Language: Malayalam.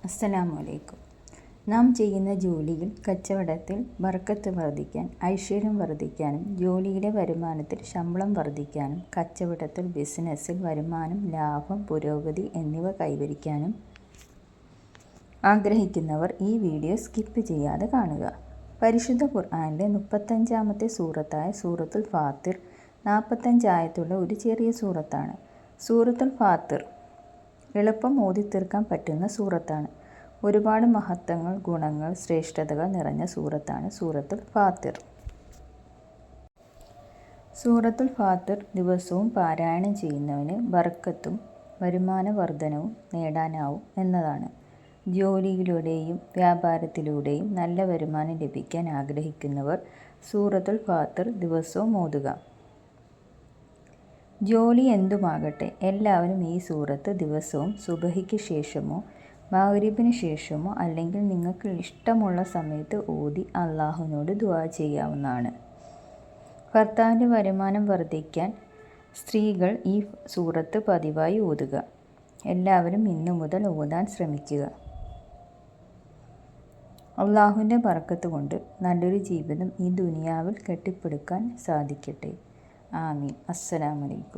അസ്സലാമലൈക്കും. നാം ചെയ്യുന്ന ജോലിയിൽ, കച്ചവടത്തിൽ ബർക്കത്ത് വർദ്ധിക്കാൻ, ഐശ്വര്യം വർദ്ധിക്കാനും, ജോലിയിലെ വരുമാനത്തിൽ ശമ്പളം വർദ്ധിക്കാനും, കച്ചവടത്തിൽ ബിസിനസ്സിൽ വരുമാനം, ലാഭം, പുരോഗതി എന്നിവ കൈവരിക്കാനും ആഗ്രഹിക്കുന്നവർ ഈ വീഡിയോ സ്കിപ്പ് ചെയ്യാതെ കാണുക. പരിശുദ്ധ ഖുർആനിലെ 35-ാമത്തെ സൂറത്തായ സൂറത്തുൽ ഫാത്തിർ 45 ആയത്തുള്ള ഒരു ചെറിയ സൂറത്താണ്. സൂറത്തുൽ ഫാത്തിർ എളുപ്പം ഓതിത്തീർക്കാൻ പറ്റുന്ന സൂറത്താണ്. ഒരുപാട് മഹത്വങ്ങൾ, ഗുണങ്ങൾ, ശ്രേഷ്ഠതകൾ നിറഞ്ഞ സൂറത്താണ് സൂറത്തുൽ ഫാത്തിർ. സൂറത്തുൽ ഫാത്തിർ ദിവസവും പാരായണം ചെയ്യുന്നവന് ബർക്കത്തും വരുമാന വർധനവും നേടാനാവും എന്നതാണ്. ജോലിയിലൂടെയും വ്യാപാരത്തിലൂടെയും നല്ല വരുമാനം ലഭിക്കാൻ ആഗ്രഹിക്കുന്നവർ സൂറത്തുൽ ഫാത്തിർ ദിവസവും ഓതുക. ജോലി എന്തുമാകട്ടെ, എല്ലാവരും ഈ സൂറത്ത് ദിവസവും സുബഹിക്ക് ശേഷമോ മഗ്‌രിബിന് ശേഷമോ അല്ലെങ്കിൽ നിങ്ങൾക്ക് ഇഷ്ടമുള്ള സമയത്ത് ഓതി അല്ലാഹുവിനോട് ദുആ ചെയ്യാവുന്നതാണ്. ഭർത്താവിൻ്റെ വരുമാനം വർദ്ധിക്കാൻ സ്ത്രീകൾ ഈ സൂറത്ത് പതിവായി ഓതുക. എല്ലാവരും ഇന്നു മുതൽ ഓതാൻ ശ്രമിക്കുക. അല്ലാഹുവിൻ്റെ ബർക്കത്ത് കൊണ്ട് നല്ലൊരു ജീവിതം ഈ ദുനിയാവിൽ കെട്ടിപ്പടുക്കാൻ സാധിക്കട്ടെ. ആമീൻ. അസ്സലാമു അലൈക്കും.